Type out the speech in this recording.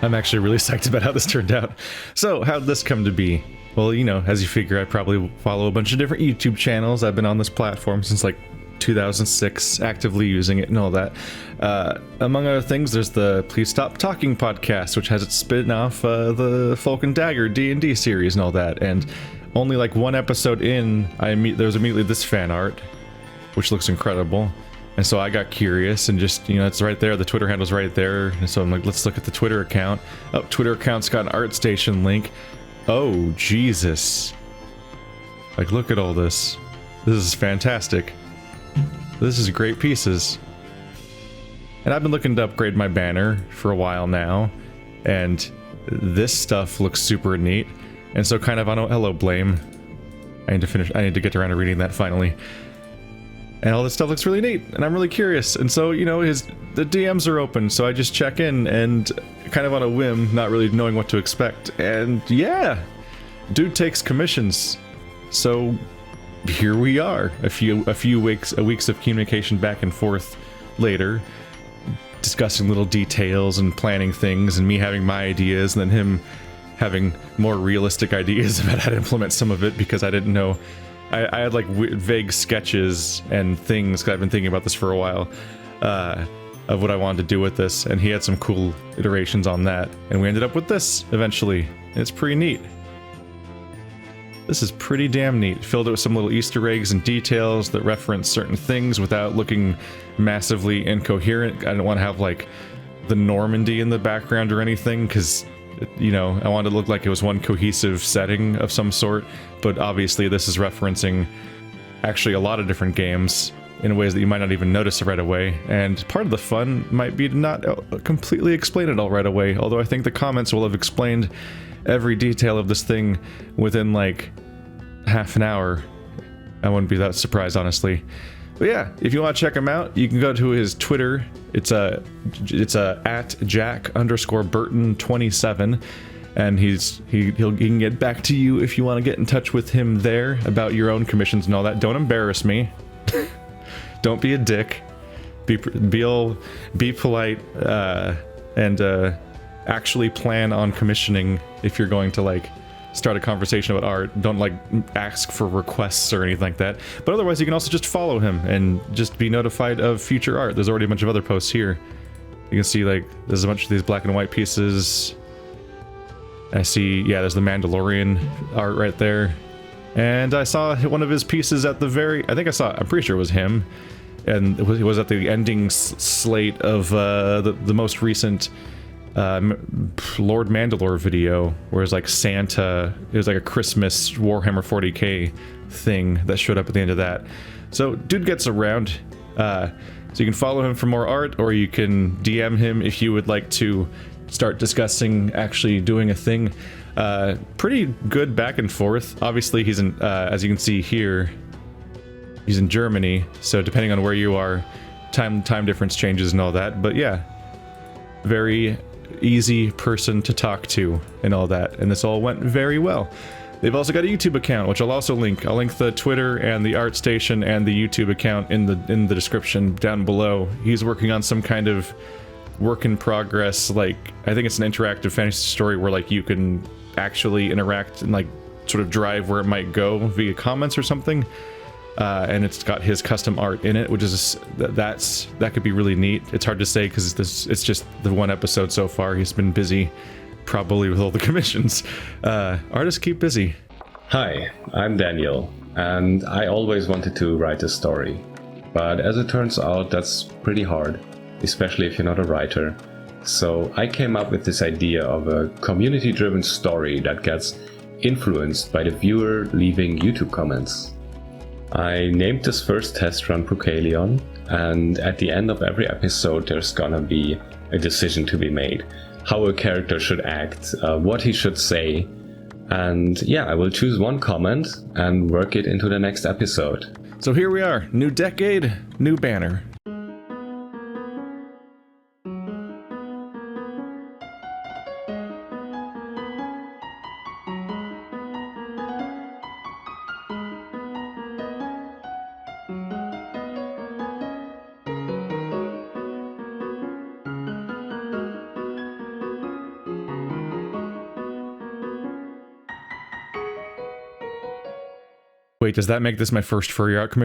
I'm actually really psyched about how this turned out. So, how'd this come to be? Well, you know, as you figure, I probably follow a bunch of different YouTube channels. I've been on this platform since like 2006, actively using it and all that. Among other things, there's the Please Stop Talking podcast, which has its spin-off, the Folk and Dagger D&D series and all that. And only like one episode in, there was immediately this fan art, which looks incredible. And so I got curious and just, you know, it's right there. The Twitter handle's right there. And so I'm like, let's look at the Twitter account. Oh, Twitter account's got an ArtStation link. Oh, Jesus. Like, look at all this. This is fantastic. This is great pieces. And I've been looking to upgrade my banner for a while now. And this stuff looks super neat. And so kind of on a hello blame. I need to get around to reading that finally. And all this stuff looks really neat, and I'm really curious. And so, you know, the DMs are open, so I just check in, and kind of on a whim, not really knowing what to expect. And yeah, dude takes commissions. So here we are, a few weeks of communication back and forth later, discussing little details and planning things, and me having my ideas, and then him having more realistic ideas about how to implement some of it, because I didn't know. I had like vague sketches and things, because I've been thinking about this for a while, of what I wanted to do with this, and he had some cool iterations on that, and we ended up with this eventually, and it's pretty neat. This is pretty damn neat. Filled it with some little Easter eggs and details that reference certain things without looking massively incoherent. I didn't want to have like the Normandy in the background or anything, because, you know, I wanted to look like it was one cohesive setting of some sort, but obviously this is referencing actually a lot of different games in ways that you might not even notice right away, and part of the fun might be to not completely explain it all right away, although I think the comments will have explained every detail of this thing within like half an hour. I wouldn't be that surprised, honestly. But yeah, if you want to check him out, you can go to his Twitter. It's at Jack_Burton27, and he can get back to you if you want to get in touch with him there about your own commissions and all that. Don't embarrass me. Don't be a dick. Be polite, and actually plan on commissioning if you're going to like start a conversation about art. Don't like ask for requests or anything like that. But otherwise, you can also just follow him and just be notified of future art. There's already a bunch of other posts here. You can see like there's a bunch of these black and white pieces. I see, yeah, there's the Mandalorian art right there. And I saw one of his pieces at the I'm pretty sure it was him. And it was at the ending slate of the most recent Lord Mandalore video, where it's like Santa, it was like a Christmas Warhammer 40k thing that showed up at the end of that. So dude gets around, so you can follow him for more art, or you can DM him if you would like to start discussing actually doing a thing. Pretty good back and forth. Obviously he's in, as you can see here, he's in Germany, so depending on where you are, time difference changes and all that, but yeah, very easy person to talk to and all that, and this all went very well. They've also got a YouTube account, which I'll also link. I'll link the Twitter and the ArtStation and the YouTube account in the description down below. He's working on some kind of work in progress, like I think it's an interactive fantasy story where like you can actually interact and like sort of drive where it might go via comments or something. And it's got his custom art in it, which is that could be really neat. It's hard to say because it's just the one episode so far. He's been busy, probably with all the commissions. Artists keep busy. Hi, I'm Daniel, and I always wanted to write a story, but as it turns out, that's pretty hard, especially if you're not a writer. So I came up with this idea of a community-driven story that gets influenced by the viewer leaving YouTube comments. I named this first test run Procalion, and at the end of every episode there's gonna be a decision to be made. How a character should act, what he should say, and yeah, I will choose one comment and work it into the next episode. So here we are, new decade, new banner. Wait, does that make this my first furry art